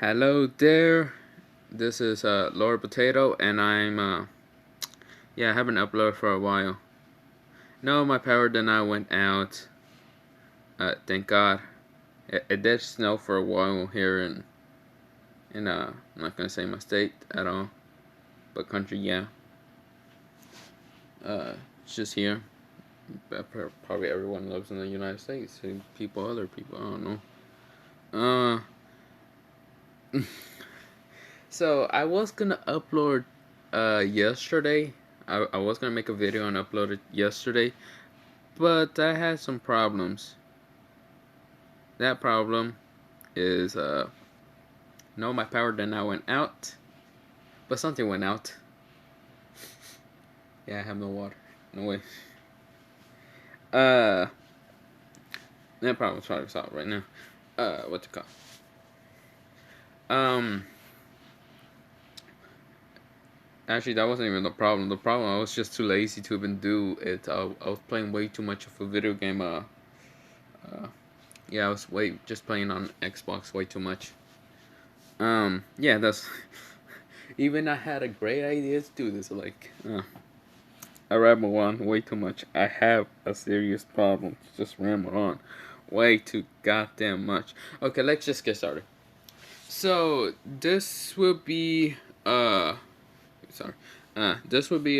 Hello there. This is Lord Potato, and I haven't uploaded for a while. No, my power did not went out. Thank God. It did snow for a while here in I'm not gonna say my state at all, but country, yeah. It's just here. Probably everyone lives in the United States. Other people, I don't know. So I was gonna upload yesterday. I was gonna make a video and upload it yesterday, but I had some problems. That problem is no, my power did not went out, but something went out. Yeah, I have no water. No way. That problem's probably solved right now. What's it called? Actually, that wasn't even the problem. The problem, I was just too lazy to even do it. I was playing way too much of a video game. Yeah, I was just playing on Xbox way too much. Yeah, that's. Even I had a great idea to do this. I ramble on way too much. I have a serious problem. Just ramble on way too goddamn much. Okay, let's just get started. So this will be sorry. This would be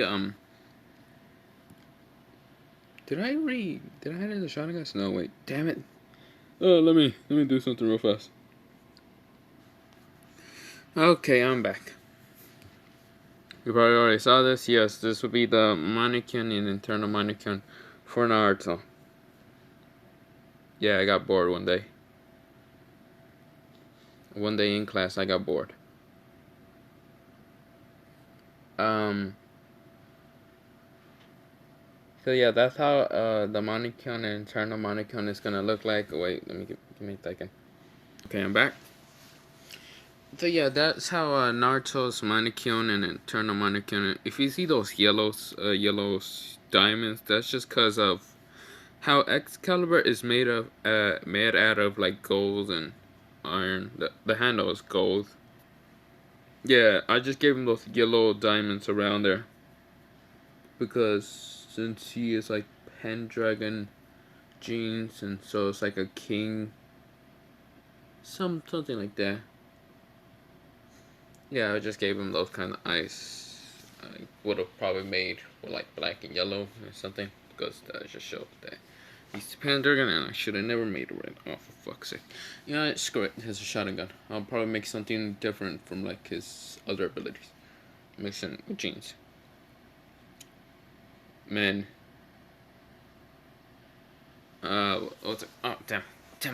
Did I have the shotgun? No, wait. Damn it. Let me do something real fast. Okay, I'm back. You probably already saw this. Yes, this would be the mannequin and internal mannequin for Naruto. Yeah, I got bored one day. One day in class, I got bored. So yeah, that's how the mannequin and internal mannequin is gonna look like. Wait, give me a second. Okay, I'm back. So yeah, that's how Naruto's mannequin and internal mannequin. If you see those yellow diamonds, that's just cause of how Excalibur is made out of like gold and iron. The handle is gold. Yeah, I just gave him those yellow diamonds around there because since he is like Pendragon genes, and so it's like a king, something like that. Yeah, I just gave him those kind of eyes. I would have probably made with like black and yellow or something, because that just showed that he's Pendragon, and I should have never made it red. Oh, for fuck's sake. Yeah, screw it. He has a shotgun. I'll probably make something different from like his other abilities. Mixing with jeans. Man. What's it? Oh, damn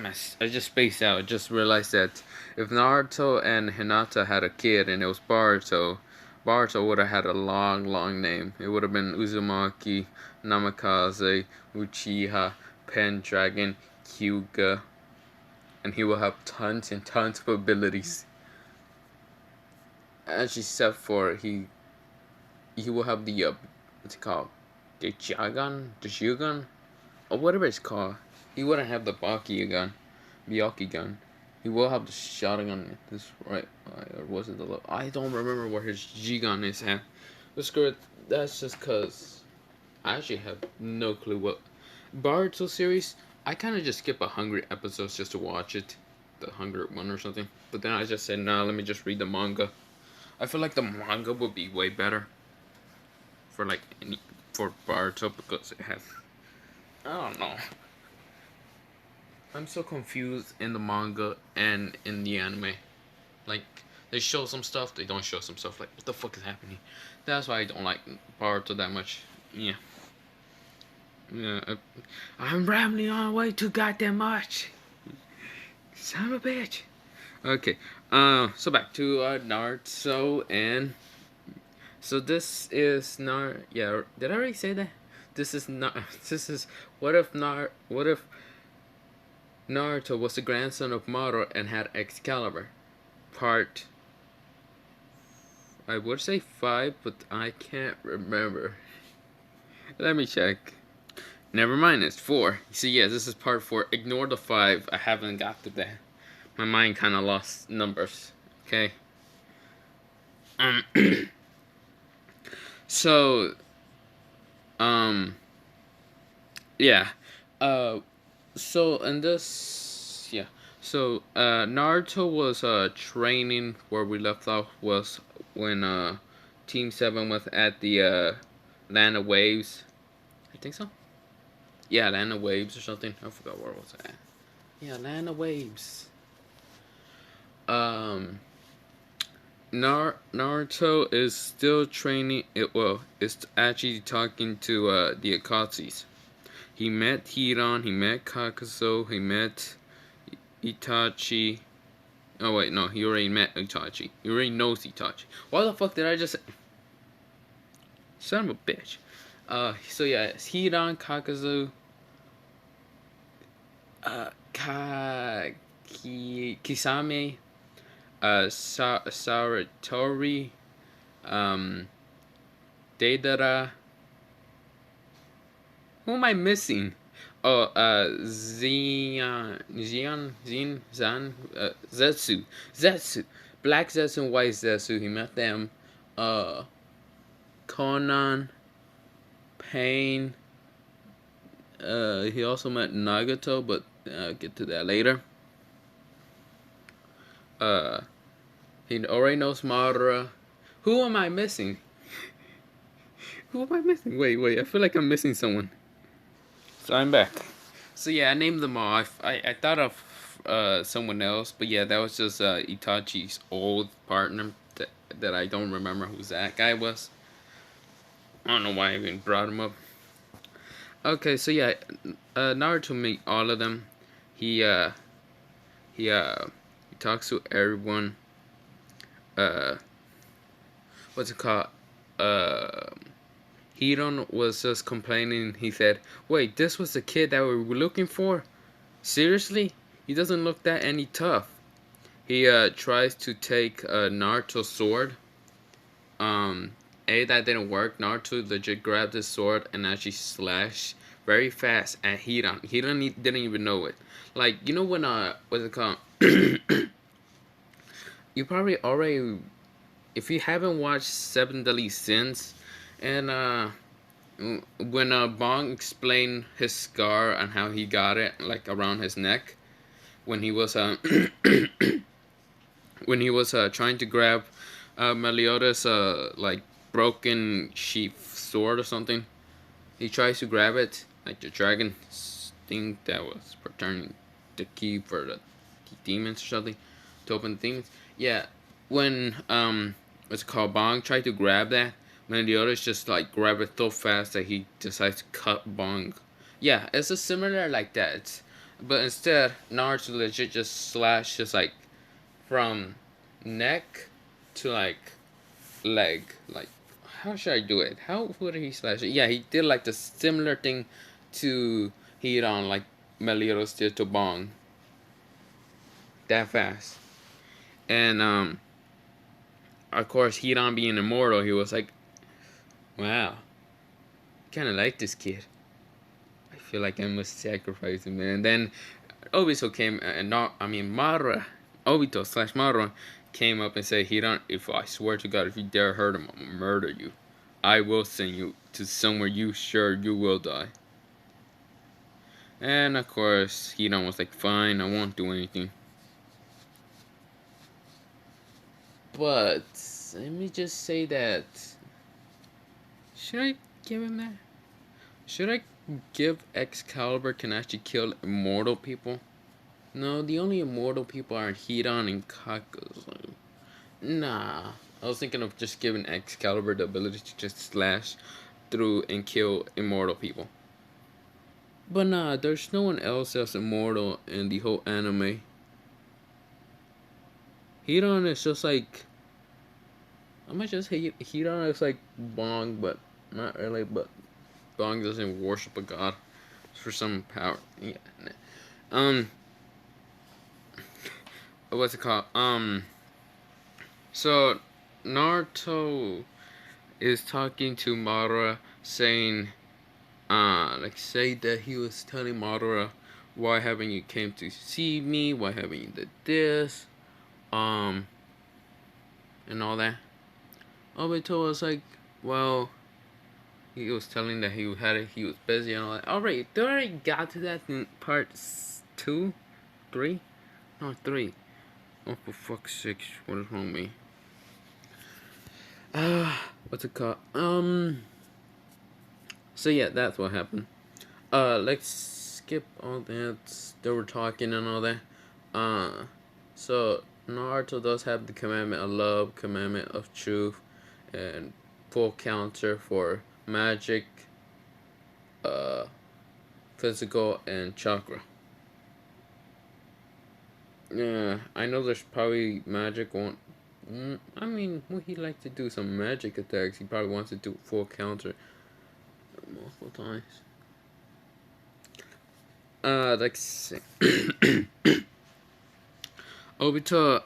it. I just spaced out. I just realized that if Naruto and Hinata had a kid and it was Boruto would have had a long name. It would have been Uzumaki, Namikaze, Uchiha, Pendragon, Hyuga, and he will have tons and tons of abilities. Actually, except for he will have the what's it called? The Shagan, or whatever it's called. He wouldn't have the Byakugan gun. He will have the shotgun. This right, or was it the? I don't remember where his G gun is at. But screw it. That's just cause I actually have no clue what Boruto series. I kind of just skip 100 episodes just to watch it, the 100th one or something. But then I just said, nah, let me just read the manga. I feel like the manga would be way better for for Boruto, because it has, I don't know. I'm so confused in the manga and in the anime. Like, they show some stuff, they don't show some stuff. Like, what the fuck is happening? That's why I don't like Boruto that much. Yeah. I'm rambling on way too goddamn much. Son of a bitch. Okay. So back to Naruto, and so this is Yeah, did I already say that? This is what if Naruto was the grandson of Madara and had Excalibur? Part, I would say 5, but I can't remember. Let me check. Never mind, it's 4. So yeah, this is part 4. Ignore the 5. I haven't got to that. My mind kind of lost numbers Okay. Um. so. Um. Yeah. Uh. So in this. Yeah. So Naruto was training where we left off was when Team 7 was at the Land of Waves. I think so. Yeah, Land of Waves or something. I forgot where it was at. Yeah, Land of Waves. Um, Naruto is still training. It's actually talking to the Akatsu's. He met Hiran. He met Kakazo. He met Itachi. Oh wait, no, he already met Itachi. He already knows Itachi. Why the fuck did I just? Son of a bitch. So yeah, it's Hiran, Kakazo, Kisame, Saratori, um, Deidara. Who am I missing? Oh, Zetsu. Zetsu. Black Zetsu and White Zetsu. He met them. Uh, Conan, Pain. He also met Nagato, but I'll get to that later. Uh, he already knows Madara. Who am I missing? Who am I missing? Wait. I feel like I'm missing someone. So I'm back. So yeah, I named them all. I thought of someone else, but yeah, that was just Itachi's old partner that I don't remember who that guy was. I don't know why I even brought him up. Okay, so yeah, Naruto meet all of them. He uh he uh he talks to everyone. Uh, what's it called? Uh, Hiron was just complaining. He said, "Wait, this was the kid that we were looking for? Seriously? He doesn't look that any tough." He tries to take Naruto's sword. Um, that didn't work. Naruto legit grabbed his sword and actually slashed very fast at Hiran. Hiran didn't even know it. Like, you know when what's it called? You probably already, if you haven't watched Seven Deadly Sins, and when Bong explained his scar and how he got it, like around his neck, when he was when he was trying to grab Meliodas like broken sheath sword or something, he tries to grab it like the dragon thing that was returning the key for the demons or something to open the demons. Yeah, when what's it called, Bong tried to grab that, Meliodas just like grab it so fast that he decides to cut Bong. Yeah, it's a similar like that, but instead Naruto legit just slash just like from neck to like leg. Like, how should I do it? How would he slash it? Yeah, he did like the similar thing to Hiran, like Meliodas did to Bong. That fast. And of course, Hiran being immortal, he was like, wow, kind of like this kid. I feel like I must sacrifice him. And then Obito came, and not, I mean, Madara, Obito slash Madara came up and said, Hiran, if I swear to God, if you dare hurt him, I'll murder you. I will send you to somewhere you sure you will die. And of course, Hiran was like, fine, I won't do anything. But, let me just say that, should I give him that? Should I give Excalibur can actually kill immortal people? No, the only immortal people are Hiran and Kakazo. Nah. I was thinking of just giving Excalibur the ability to just slash through and kill immortal people. But nah, there's no one else that's immortal in the whole anime. Hiran is just like, I might just say Hiran is like Bong, but not really, but Bong doesn't worship a god for some power. Yeah. What's it called? So Naruto is talking to Madara, saying, like, say that he was telling Madara, why haven't you came to see me? Why haven't you did this? and all that. Obito was like, well, he was telling that he was busy and all that. Alright, they already got to that in part 2, 3, no 3. Oh, for fuck's sake, what is wrong with me? What's it called? So yeah, that's what happened. Let's skip all that. They were talking and all that. So Naruto does have the commandment of love, commandment of truth, and full counter for magic, physical, and chakra. Yeah, I know there's probably magic won't. I mean, would he like to do some magic attacks? He probably wants to do full counter multiple times. Let's see. Obito,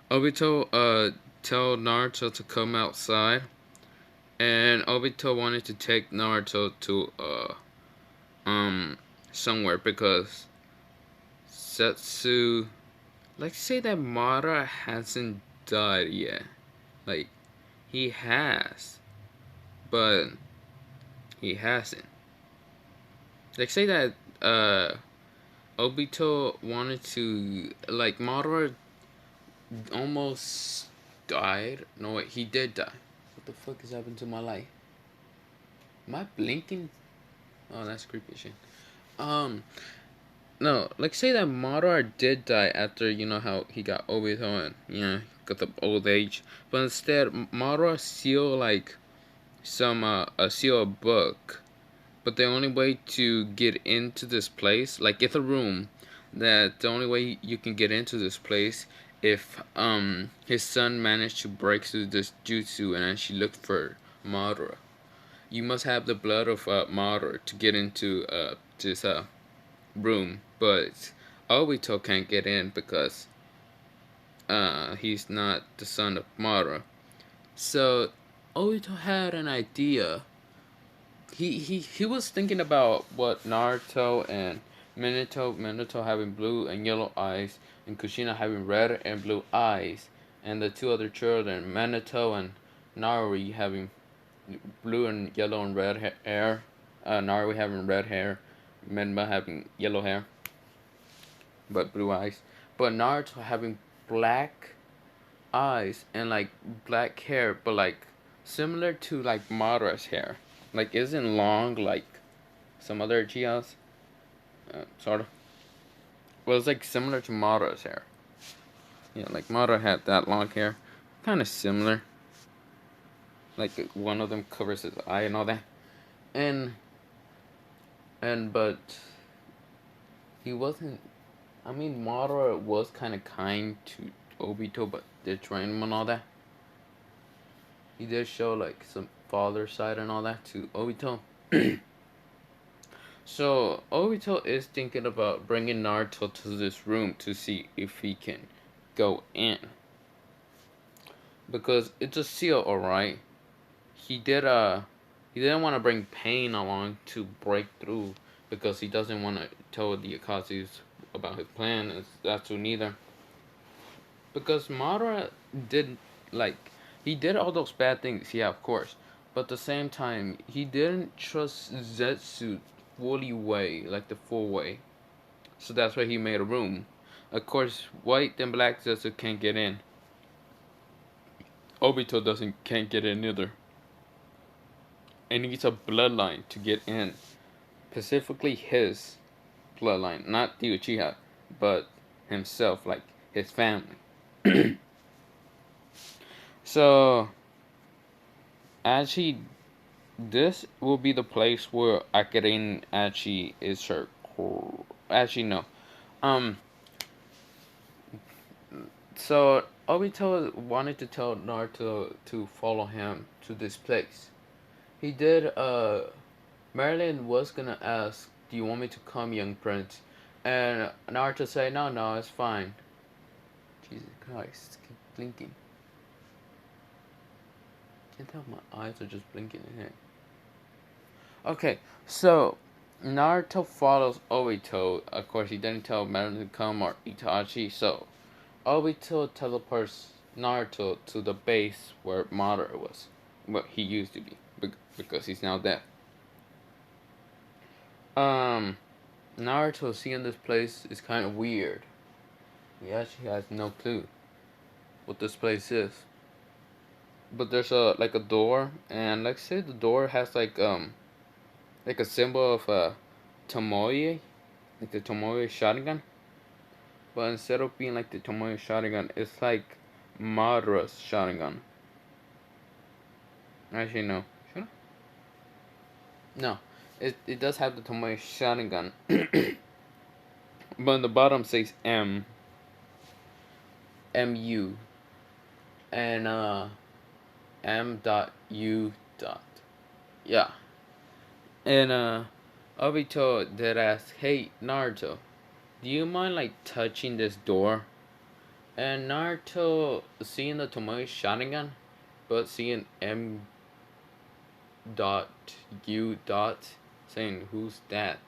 Obito, tell Naruto to come outside, and Obito wanted to take Naruto to, somewhere because Setsu, let's say that Madara hasn't died yet. Like, he has, but he hasn't. Like, say that, Obito wanted to, like, Madara almost died. No, wait, he did die. What the fuck has happened to my light? Am I blinking? Oh, that's creepy shit. No, like say that Madara did die after, you know how he got Obito and, you know, got the old age. But instead, Madara sealed, like, seal a book. But the only way to get into this place, like, it's a room, that the only way you can get into this place if, his son managed to break through this jutsu and actually look for Madara. You must have the blood of, Madara to get into, this, room, but Obito can't get in because he's not the son of Madara. So Obito had an idea. He was thinking about what Naruto and Minato having blue and yellow eyes, and Kushina having red and blue eyes, and the two other children, Minato and Narui, having blue and yellow and red hair. Narui having red hair, Menma having yellow hair, but blue eyes. But Naruto having black eyes and like black hair, but like similar to like Madara's hair. Like isn't long like some other Uchihas, sort of. Well, it's like similar to Madara's hair. Yeah, like Madara had that long hair, kind of similar. Like one of them covers his eye and all that, and but he wasn't. I mean, Madara was kind of kind to Obito, but did train him and all that. He did show like some father side and all that to Obito. So Obito is thinking about bringing Naruto to this room to see if he can go in, because it's a seal, alright. He didn't want to bring Pain along to break through because he doesn't want to tell the Akatsu's about his plan. It's Satsu neither. Because Madara did, like, he did all those bad things, yeah, of course. But at the same time, he didn't trust Zetsu fully way, like the full way. So that's why he made a room. Of course, white and black Zetsu can't get in. Obito can't get in either. And needs a bloodline to get in. Specifically his bloodline, not the Uchiha, but himself, like his family. So, actually, this will be the place where Akarin actually is her. Actually, no. So Obito wanted to tell Naruto to follow him to this place. He did. Marilyn was gonna ask, "Do you want me to come, young prince?" And Naruto said, "No, it's fine." Jesus Christ, keep blinking. Can't tell if my eyes are just blinking in here. Okay, so Naruto follows Obito. Of course, he didn't tell Madara to come or Itachi, so Obito teleports Naruto to the base where Madara was. Well, he used to be, because he's now dead. Um, Naruto seeing this place is kind of weird. He actually has no clue what this place is. But there's a door, and like say the door has like a symbol of a Tomoe, like the Tomoe Sharingan. But instead of being like the Tomoe Sharingan, it's like Madara's Sharingan. Actually, no. Should I? No. It does have the Tomoe Sharingan. But on the bottom says MU, and M.U. Yeah. And Obito did ask, "Hey Naruto, do you mind like touching this door?" And Naruto, seeing the Tomoe Sharingan, but seeing M.U. saying, "Who's that?"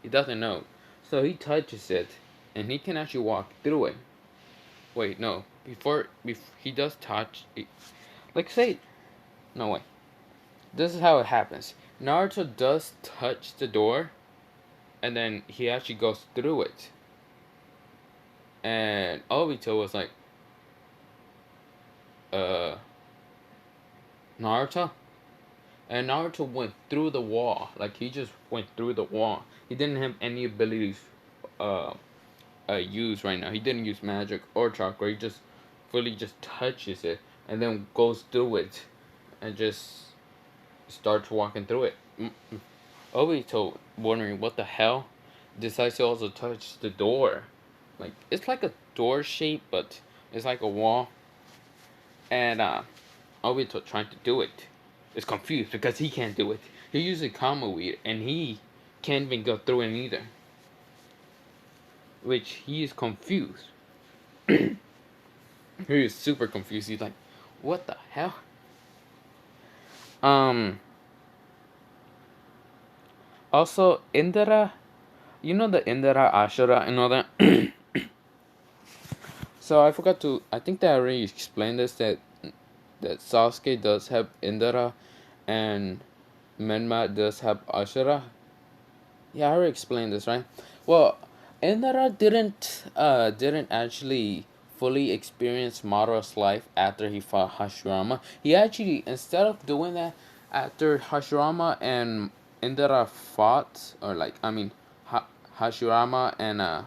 He doesn't know. So he touches it, and he can actually walk through it. Wait, no. Before he does touch it. Like, say, no, wait. This is how it happens. Naruto does touch the door, and then he actually goes through it. And Obito was like, uh, Naruto? And Naruto went through the wall. Like, he just went through the wall. He didn't have any abilities uh, used right now. He didn't use magic or chakra. He just fully just touches it and then goes through it and just starts walking through it. Obito, wondering what the hell, decides to also touch the door. Like, it's like a door shape, but it's like a wall. And Obito trying to do it is confused because he can't do it. He uses Kama weed and he can't even go through it either. Which he is confused. He is super confused. He's like, what the hell? Also, Indra, you know the Indra Ashura and all that? So I forgot to, I think that I already explained this, that Sasuke does have Indra and Menma does have Ashura. Yeah, I already explained this, right? Well, Indra didn't actually fully experience Madara's life after he fought Hashirama. He actually, instead of doing that, after Hashirama and Indra fought, or like I mean, Hashirama and yeah,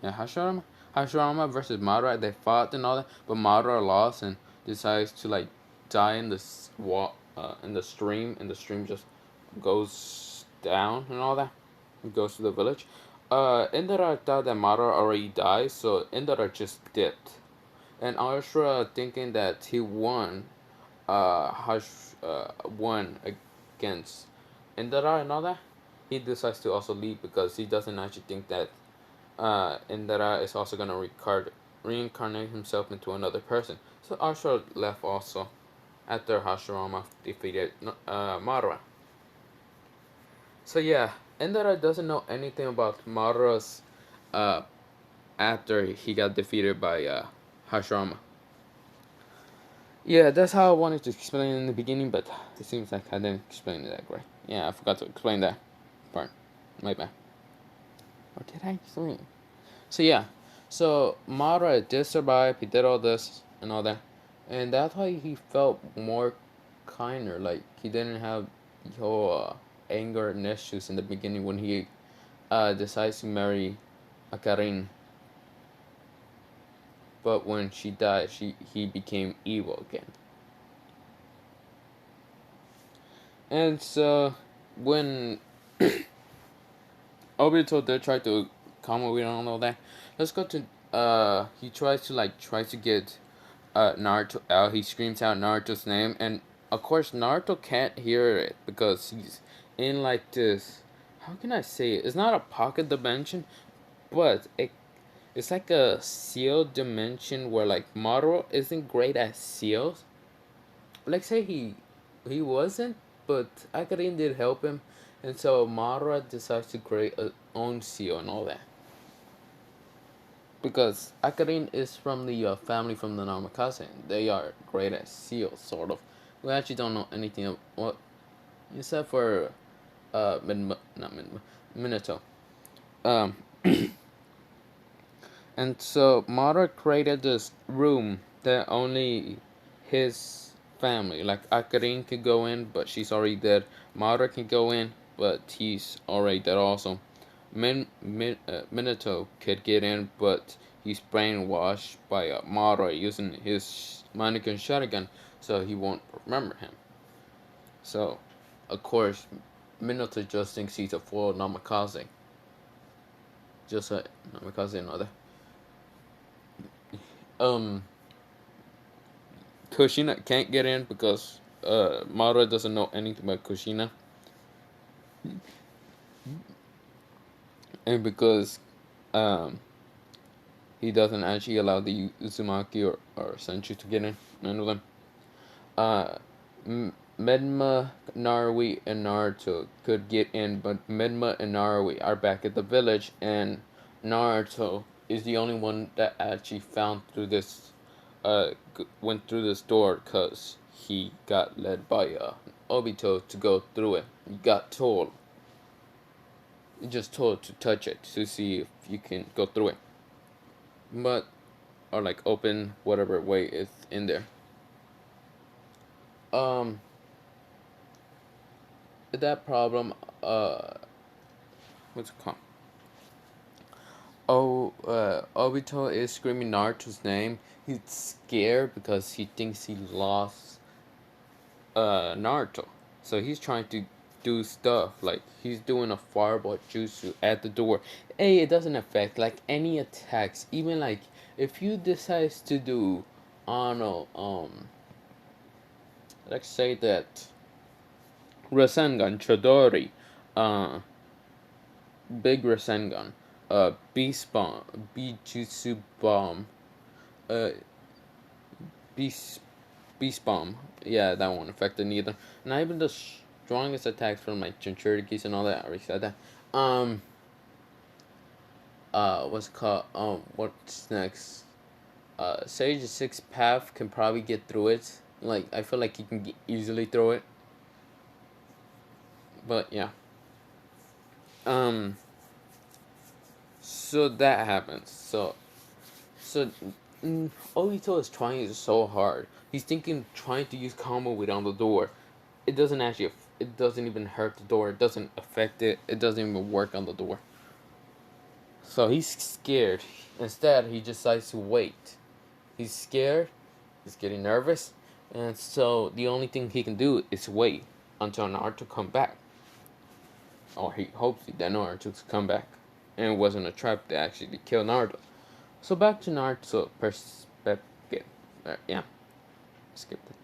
yeah, Hashirama versus Madara, they fought and all that, but Madara lost and decides to like die in this in the stream, and the stream just goes down and all that. It goes to the village. Indra thought that Madara already died, so Indra just dipped. And Ashura, thinking that he won, won against Indra and all that, he decides to also leave because he doesn't actually think that Indra is also gonna reincarnate himself into another person. So Ashura left also after Hashirama defeated Madara. So yeah, Indra doesn't know anything about Madara's uh, after he got defeated by Hashirama. Yeah, that's how I wanted to explain it in the beginning, but it seems like I didn't explain it that great. Yeah, I forgot to explain that part. My bad. Or did I explain? So yeah, so Madara did survive. He did all this and all that, and that's why he felt more kinder. Like he didn't have the whole anger and issues in the beginning when he decides to marry Akarin. But when she died, he became evil again. And so when Obito did try to come with all that, let's go to he tries to get Naruto out. He screams out Naruto's name, and of course Naruto can't hear it because he's in like this. How can I say it? It's not a pocket dimension, but it's like a sealed dimension where like Madara isn't great at seals. Like say he wasn't, but Akarin did help him, and so Madara decides to create a own seal and all that. because Akarin is from the family from the Namikaze. They are great at seals, sort of. We actually don't know anything of what, except for not Minato. Um, and so Madara created this room that only his family, like Akarin, could go in, but she's already dead. Madara can go in, but he's already dead also. Minato could get in, but he's brainwashed by Madara using his Mannequin Sharingan, so he won't remember him. So, of course, Minato just thinks he's a full Namikaze. Just a Namikaze another. Um, Kushina can't get in because Madara doesn't know anything about Kushina. And because um, he doesn't actually allow the Uzumaki or Senju to get in. None of them. Uh, Medma, Narui, and Naruto could get in, but Medma and Narui are back at the village, and Naruto is the only one that actually went through this door because he got led by Obito to go through it. He got told. He just told to touch it to see if you can go through it. But, or like open whatever way is in there. That problem, what's it called? Obito is screaming Naruto's name. He's scared because he thinks he lost Naruto. So he's trying to do stuff like he's doing a fireball jutsu at the door. Hey, it doesn't affect like any attacks. Even like if you decide to do, I don't know, let's say that Rasengan Chidori, Big Rasengan, Beast Bomb, Bijutsu Bomb, uh, Beast Beast Bomb. Yeah, that won't affect it neither. Not even the strongest attacks from like Jinchurikis and all that. I already said that. What's it called? What's next? Sage 6 Path can probably get through it. Like, I feel like he can easily through it. But yeah. So that happens. So Obito is trying so hard. He's trying to use combo without the door. It doesn't actually. It doesn't even hurt the door. It doesn't affect it. It doesn't even work on the door. So he's scared. Instead, he decides to wait. He's scared. He's getting nervous, and so the only thing he can do is wait until Naruto come back. Or he hopes that Naruto come back, and it wasn't a trap to actually kill Naruto. So back to Naruto perspective. Yeah, skip it.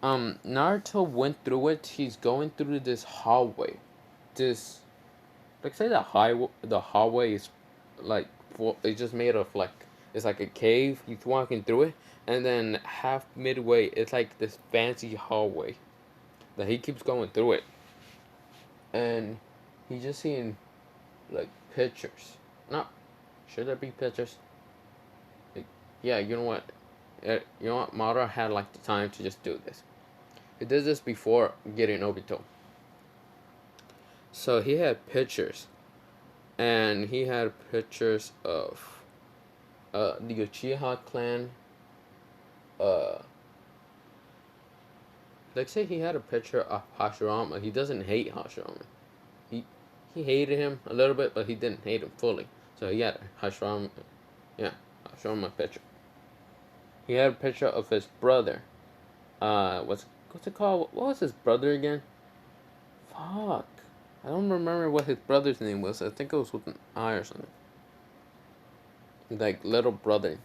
Naruto went through it. He's going through this hallway. This, like, say the hallway is like it's just made of like it's like a cave. He's walking through it, and then half midway, it's like this fancy hallway that he keeps going through it, and he's just seeing like pictures. Not should there be pictures? Like, yeah, you know what? You know what? Madara had like the time to just do this. He did this before getting Obito. So he had pictures, and he had pictures of the Uchiha clan. Like say he had a picture of Hashirama. He doesn't hate Hashirama. He hated him a little bit, but he didn't hate him fully. So he had Hashirama, yeah, Hashirama picture. He had a picture of his brother. What's it called? What was his brother again? Fuck. I don't remember what his brother's name was. I think it was with an I or something. Like little brother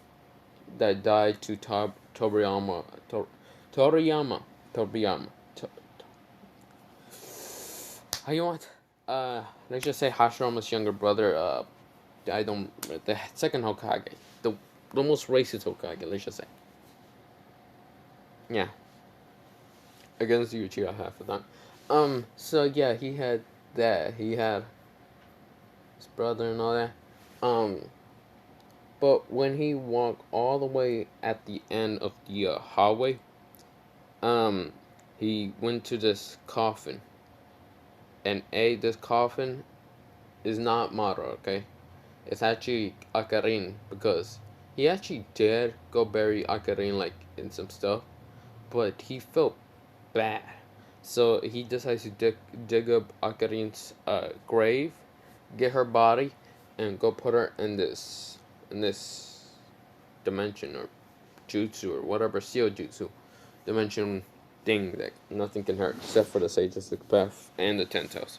that died to Toriyama. Toriyama. How you want? Let's just say Hashirama's younger brother. The second Hokage, the most racist Hokage. Let's just say. Yeah. Against the Uchiha half of that. So yeah, he had that. He had his brother and all that. But when he walked all the way at the end of the hallway, um, he went to this coffin, and this coffin is not Madara, okay? It's actually Akarin, because he actually did go bury Akarin like in some stuff, but he felt bad, so he decides to dig up Akarin's grave, get her body, and go put her in this dimension or jutsu or whatever seal jutsu dimension thing that nothing can hurt except for the Sages of Path and the Ten Toes,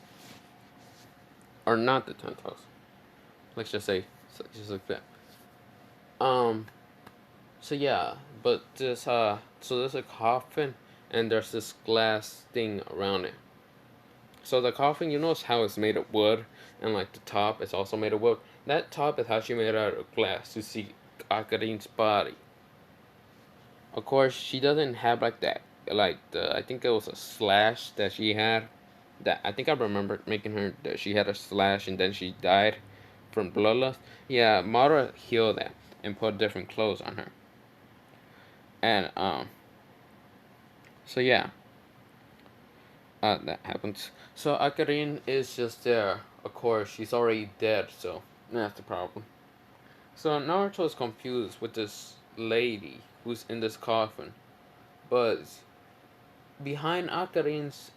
or not the Ten Toes. Let's just say just like that. Um. So yeah, but so there's a coffin and there's this glass thing around it. So the coffin, you notice how it's made of wood, and like the top is also made of wood. That top is actually made out of glass to see Akarin's body. Of course, she doesn't have like that, like I think it was a slash that she had. That I think I remember making her that she had a slash and then she died from bloodlust. Yeah, Mara healed that and put different clothes on her. And so yeah, that happens. So Akarin is just there. Of course, she's already dead, so that's the problem. So Naruto is confused with this lady who's in this coffin, but behind Akarin's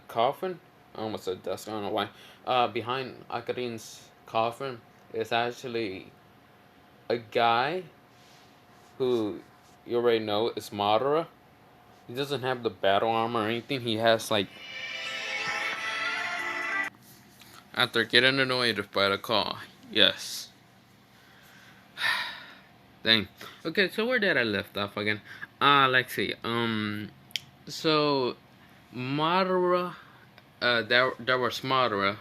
coffin, I almost said desk. I don't know why. Behind Akarin's coffin is actually a guy who you already know is Madara. He doesn't have the battle armor or anything. He has like, after getting annoyed by the call. Yes. Dang. Okay, so where did I left off again? Let's see. So Madara, there was Madara,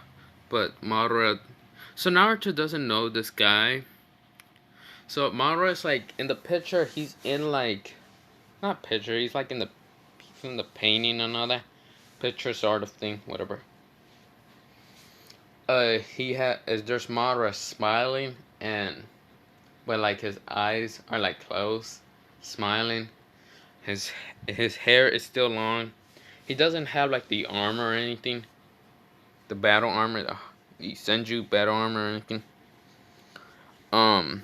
but Madara. So Naruto doesn't know this guy. So Madara is like in the picture. He's in like, not picture. He's in the painting and all that. Picture sort of thing, whatever. There's Madara smiling, and but like his eyes are like closed, smiling. His hair is still long. He doesn't have like the armor or anything, the battle armor, the Senju battle armor or anything. Um.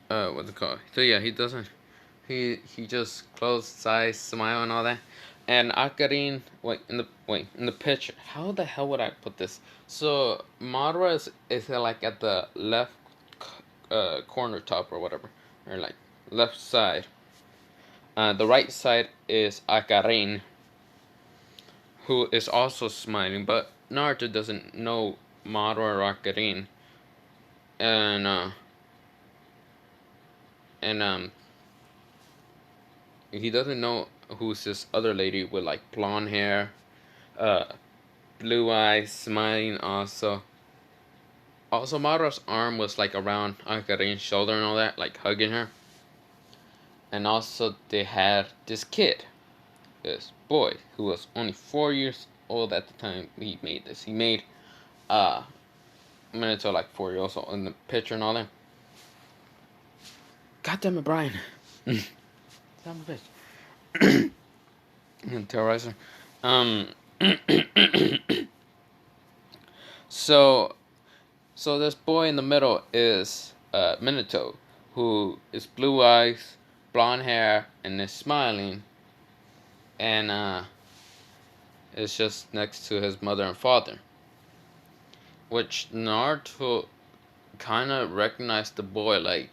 What's it called? So yeah, he doesn't. He just closed his eyes, smile and all that. And Akarin, in the picture. How the hell would I put this? So Madara is like at the left corner top or whatever, or like left side. The right side is Akarin, who is also smiling, but Naruto doesn't know Madara or Akarin, and he doesn't know who's this other lady with like blonde hair, uh, blue eyes, smiling also. Also, Madara's arm was like around Akarin's shoulder and all that, like hugging her. And also, they had this kid, this boy, who was only 4 years old at the time he made this. He made Minato like 4 years old in the picture and all that. God damn it, Brian. Son of a bitch. Terrorizer. Um. so, this boy in the middle is Minato, who is blue eyes, blonde hair, and is smiling, and is just next to his mother and father, which Naruto kind of recognized the boy, like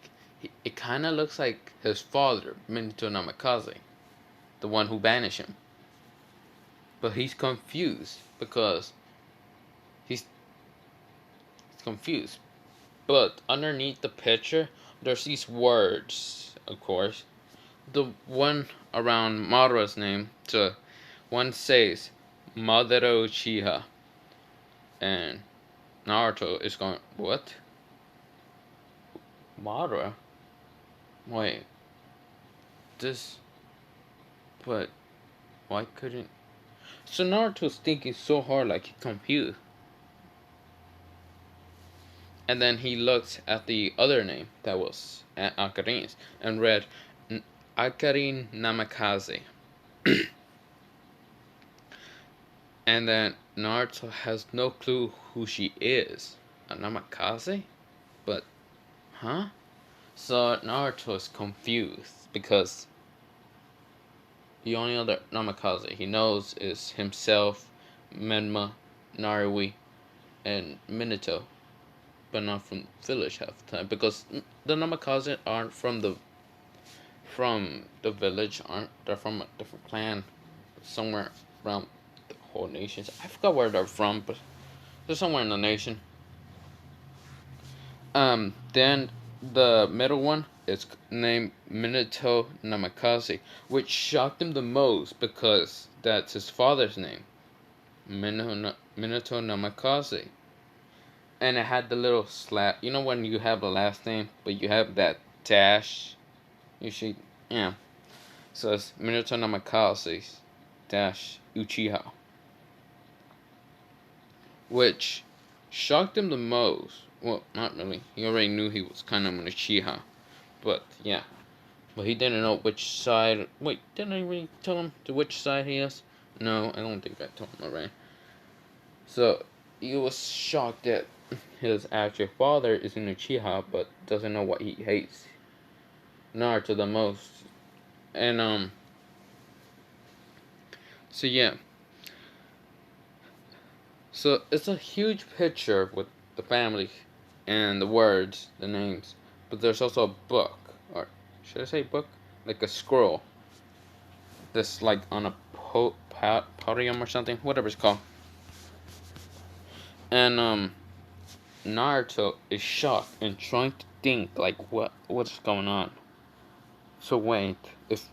it kind of looks like his father, Minato Namikaze, the one who banished him. But he's confused because he's confused. But underneath the picture, there's these words, of course. The one around Madara's name, so one says Madara Uchiha, and Naruto is going, what? Madara? Wait, this, but why couldn't? So Naruto's thinking so hard, like he's confused. And then he looked at the other name that was Akarin's and read Akarin Namikaze. And then Naruto has no clue who she is. A Namikaze? But, huh? So Naruto is confused because the only other Namikaze he knows is himself, Menma, Narui, and Minato, but not from the village half the time because the Namikaze aren't from the village. Aren't they're from a different clan, somewhere around the whole nation. I forgot where they're from, but they're somewhere in the nation. Then the middle one is named Minato Namikaze, which shocked him the most because that's his father's name, Minato Namikaze. And it had the little slap. You know when you have a last name, but you have that dash? You should, yeah. So it's Minato Namikaze dash Uchiha. Which shocked him the most. Well, not really. He already knew he was kind of an Uchiha. But, yeah. But he didn't know which side. Wait, didn't I really tell him to which side he is? No, I don't think I told him already. So, he was shocked that his actual father is an Uchiha, but doesn't know what he hates Naruto the most. And, so yeah. So, it's a huge picture with the family and the words, the names. But there's also a book, or should I say book? Like a scroll. That's like on a podium or something, whatever it's called. And Naruto is shocked and trying to think like what's going on. So wait, if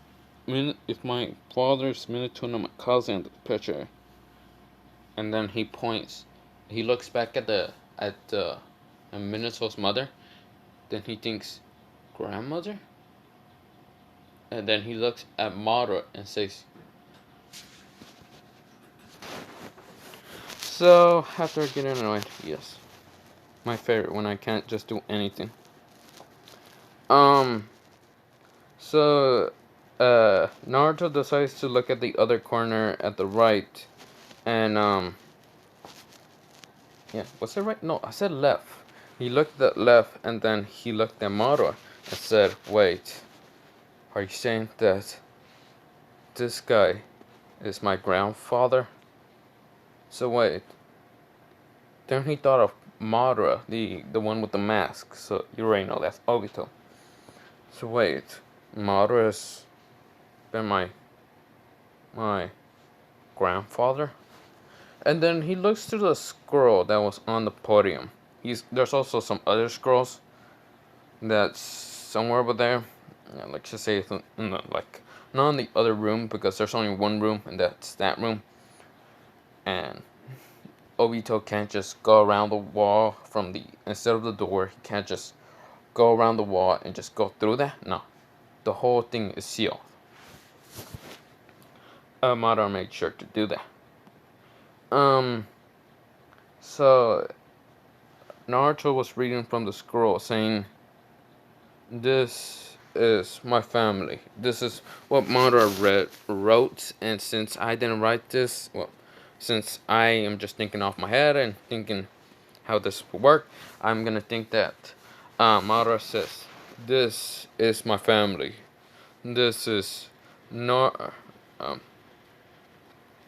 my father's Minato no Namikaze in the picture, and then he points, he looks back at Minato's mother, then he thinks grandmother, and then he looks at Madara and says. So after getting annoyed, yes. My favorite when I can't just do anything. So Naruto decides to look at the other corner at the right, and yeah, was it right? No, I said left. He looked at left, and then he looked at Madara and said, "Wait, are you saying that this guy is my grandfather?" So wait. Then he thought of Madara, the one with the mask. So you already know that's Obito. So wait, Madara's been my grandfather? And then he looks to the scroll that was on the podium. There's also some other scrolls that's somewhere over there. Yeah, like just say it's in the, like not in the other room because there's only one room and that's that room. And Obito can't just go around the wall instead of the door. He can't just go around the wall and just go through that. No, the whole thing is sealed. Madara made sure to do that. So Naruto was reading from the scroll saying, "This is my family. This is what Madara wrote, and since I didn't write this, well, since I am just thinking off my head and thinking how this will work, I'm gonna think that Madara says, this is my family. This is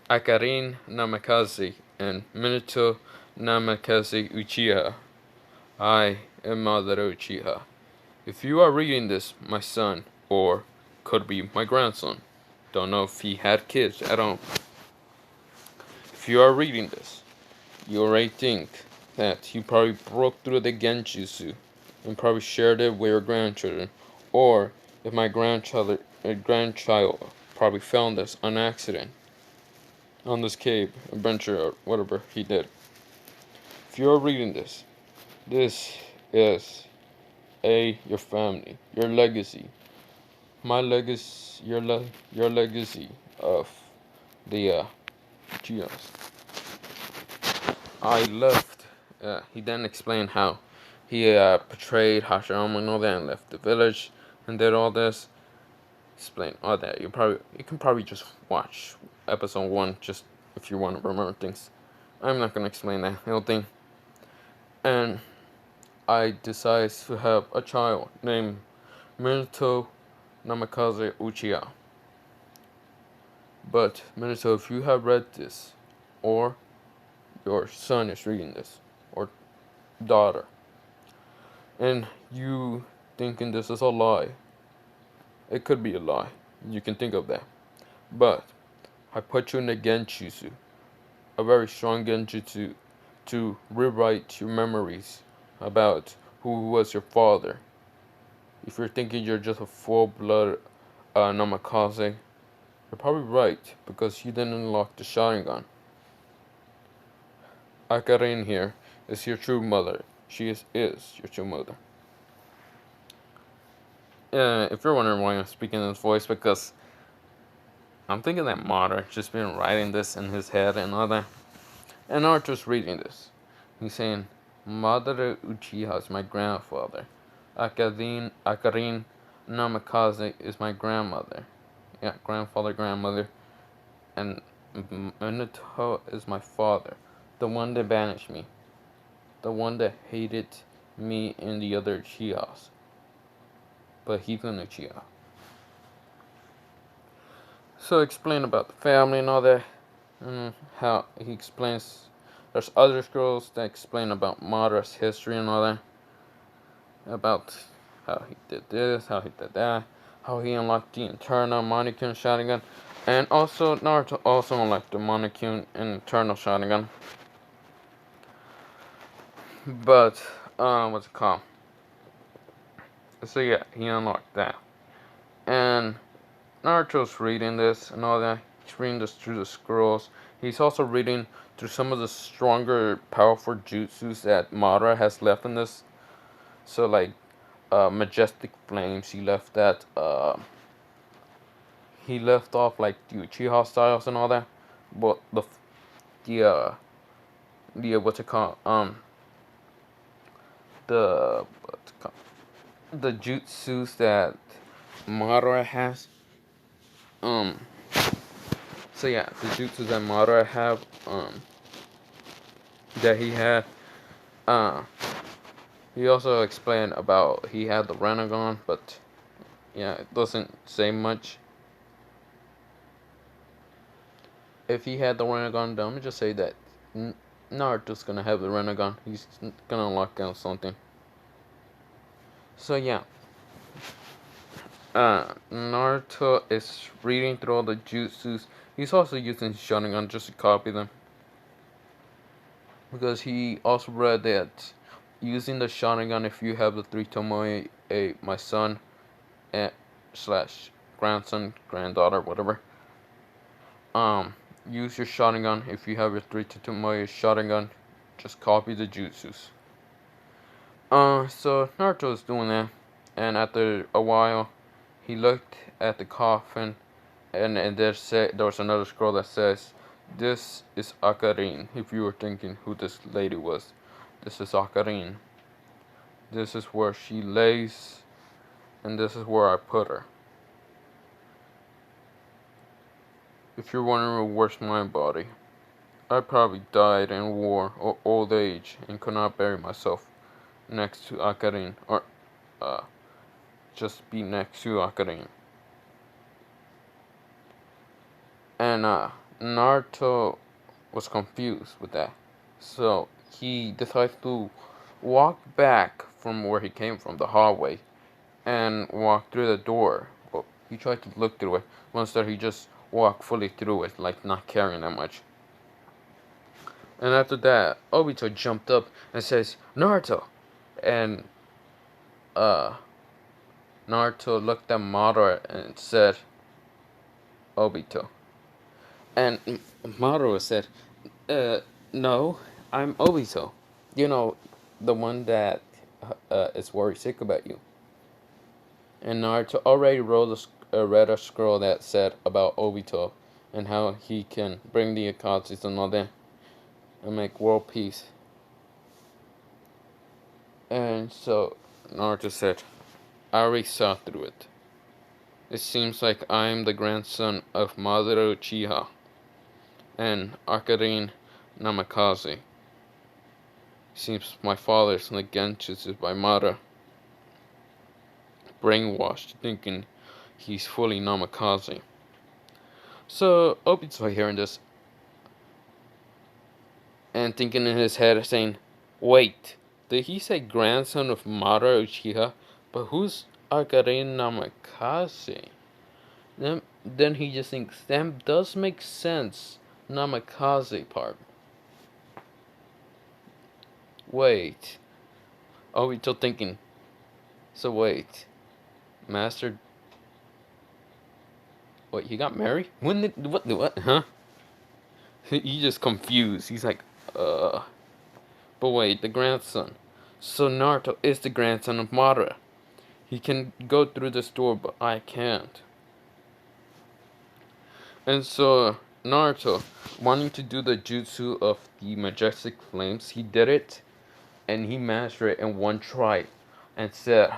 Akarin Namikaze and Minato Namikaze Uchiha. I am Madara Uchiha. If you are reading this, my son, or could be my grandson, don't know if he had kids at all. If you are reading this, you already think that you probably broke through the Genjutsu and probably shared it with your grandchildren, or if my grandchild probably found this on accident on this cave adventure or whatever he did. If you are reading this, this is your family, your legacy, my legacy, your legacy of the Uchihas. I left. He then explained how he betrayed Hashirama and all that and left the village and did all this. Explain all that. You can probably just watch episode 1 just if you want to remember things. I'm not gonna explain that whole thing. And I decided to have a child named Minato Namikaze Uchiha. But Minato, if you have read this, or your son is reading this, or daughter, and you thinking this is a lie, it could be a lie. You can think of that. But I put you in a genjutsu, a very strong genjutsu, to rewrite your memories about who was your father. If you're thinking you're just a full-blood Namikaze, you're probably right, because you didn't unlock the Sharingan. Akarin here is your true mother. She is your true mother. If you're wondering why I'm speaking in this voice, because I'm thinking that Madara just been writing this in his head and all that. And Naruto's reading this. He's saying, Madara Uchiha is my grandfather. Akarin Namikaze is my grandmother. Yeah, grandfather, grandmother. And Minato is my father. The one that banished me. The one that hated me and the other Uchihas. But he's an Uchiha. So explain about the family and all that. And how he explains. There's other scrolls that explain about Madara's history and all that. About how he did this, how he did that, how he unlocked the internal Monokune Sharingan. And also, Naruto also unlocked the Monokune and internal Sharingan. But, what's it called? So yeah, he unlocked that. And Naruto's reading this and all that. He's reading this through the scrolls. He's also reading through some of the stronger, powerful jutsus that Madara has left in this. So like, Majestic Flames, he left that, he left off like the Uchiha styles and all that. But the what's it called? The jutsus that Madara has. So yeah, the jutsus that Madara have, that he had, he also explained about he had the Renegon, but yeah, it doesn't say much. If he had the Renegon, then let me just say that Naruto's gonna have the Renegon. He's gonna unlock out something. So yeah, Naruto is reading through all the jutsus. He's also using Sharingan just to copy them. Because he also read that using the Sharingan, if you have the 3 Tomoe, my son, slash grandson, granddaughter, whatever. Use your Sharingan. If you have your 3 Tomoe Sharingan, just copy the jutsus. So Naruto is doing that, and after a while, he looked at the coffin, and there was another scroll that says, "This is Akarin." If you were thinking who this lady was, this is Akarin. This is where she lays, and this is where I put her. If you're wondering where's my body, I probably died in war or old age and could not bury myself next to Akarin, or just be next to Akarin. And Naruto was confused with that, so he decided to walk back from where he came from, the hallway, and walk through the door. Well, he tried to look through it. Instead, he just walked fully through it, like not caring that much. And after that, Obito jumped up and says, "Naruto!" And Naruto looked at Madara and said, "Obito." And Madara said, "No, I'm Obito. You know, the one that is worried sick about you." And Naruto already read a scroll that said about Obito and how he can bring the Akatsuki and all that and make world peace. And so Naruto said, I already saw through it. It seems like I am the grandson of Madara Uchiha and Akarin Namikaze. Seems my father's like genjutsu by Madara, brainwashed thinking he's fully Namikaze. So Obito hearing this and thinking in his head saying, wait, did he say grandson of Madara Uchiha? But who's Akarin Namikaze? Then he just thinks, that does make sense. Namikaze part. Wait. Obito thinking, so wait. Master. Wait, he got married? When did. What? Huh? He just confused. He's like, But wait, the grandson. So Naruto is the grandson of Madara. He can go through this door, but I can't. And so Naruto, wanting to do the jutsu of the majestic flames, he did it, and he mastered it in one try, and said,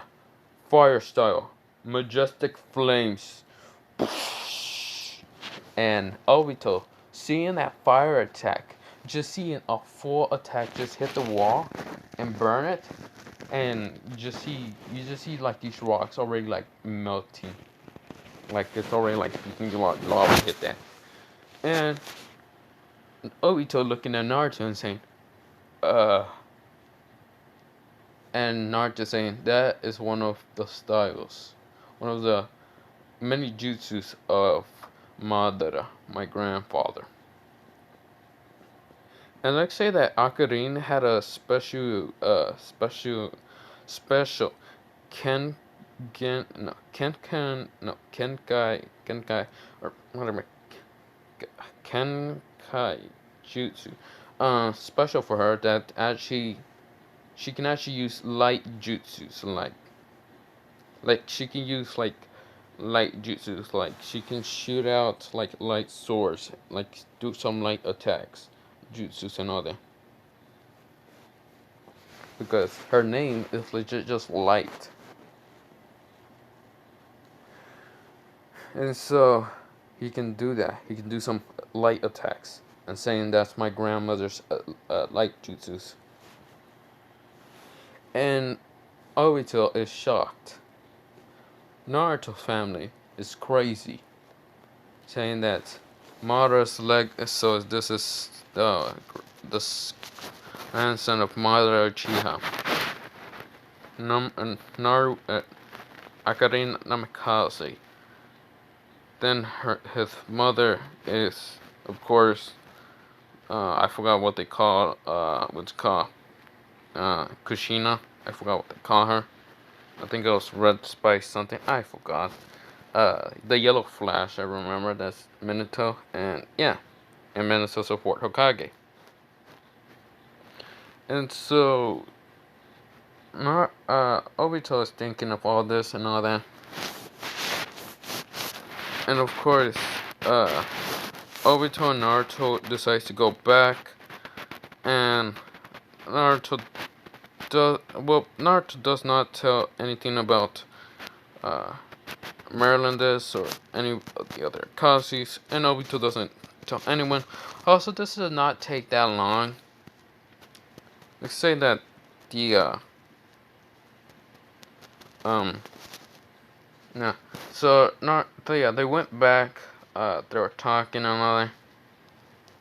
fire style, majestic flames. And Obito, seeing that fire attack, just seeing a full attack just hit the wall and burn it, and you just see like these rocks already like melting, like it's already like you can lava hit that. And Obito looking at Naruto and saying, and Naruto saying that is one of the styles, one of the many jutsus of Madara, my grandfather. And let's say that Akarin had a special Ken, Kenkai, or whatever, Kenkai Jutsu, special for her that actually, she can actually use light jutsus, so like she can use like light jutsus, like she can shoot out like light swords, like do some light attacks, jutsus and all that. Because her name is legit just light. And so he can do that. He can do some light attacks. And saying that's my grandmother's light jutsus. And Obito is shocked. Naruto's family is crazy. Saying that Madara's leg, so this is the grandson of Madara Uchiha. Akarin Namikaze. Then his mother is, of course, I forgot what they call, what's called, Kushina. I forgot what they call her. I think it was Red Spice something. I forgot. The Yellow Flash, I remember. That's Minato. And yeah. And Minato support Hokage. And so Obito is thinking of all this and all that. And of course, Obito and Naruto decides to go back, and Naruto does not tell anything about Marylanders or any of the other Kazis, and Obito doesn't tell anyone. Also, this does not take that long. Let's say that the yeah. So they went back. They were talking and all that,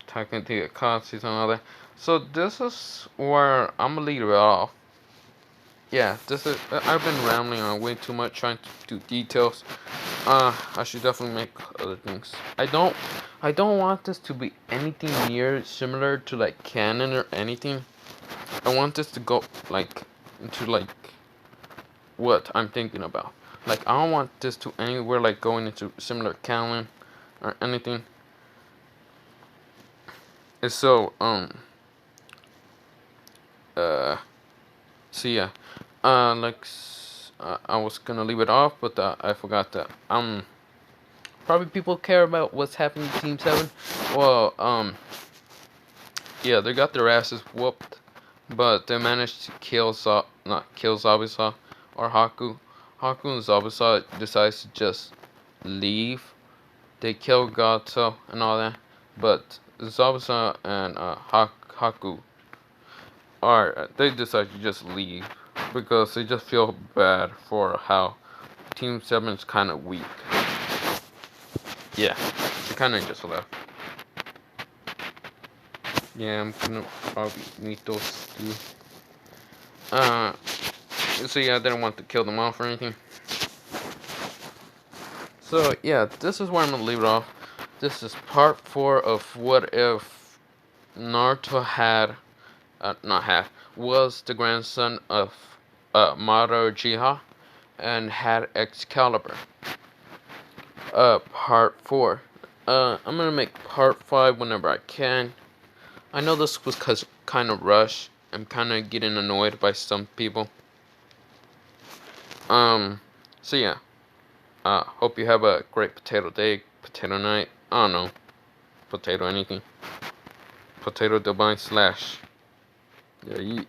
talking to the Kazis and all that. So this is where I'm gonna leave it off. Yeah, this is. I've been rambling on way too much, trying to do details. I should definitely make other things. I don't want this to be anything near similar to like canon or anything. I want this to go like into like what I'm thinking about. Like I don't want this to anywhere like going into similar canon or anything. And so so yeah, I was gonna leave it off, but I forgot that probably people care about what's happening to Team 7. Well, yeah, they got their asses whooped but they managed to kill not kill Zabuza or Haku. Haku and Zabuza decides to just leave. They kill Gato and all that, but Zabuza and Haku they decide to just leave because they just feel bad for how Team 7's kind of weak. Yeah, they kind of just left. Yeah, I'm gonna probably meet those two. So yeah, I didn't want to kill them off or anything. So yeah, this is where I'm gonna leave it off. This is part 4 of what if Naruto was the grandson of Madara Uchiha and had Excalibur. Part 4. I'm gonna make part 5 whenever I can. I know this was kind of rushed. I'm kind of getting annoyed by some people. So yeah. Hope you have a great potato day, potato night. I don't know. Potato anything. Potato divine slash. Yeah,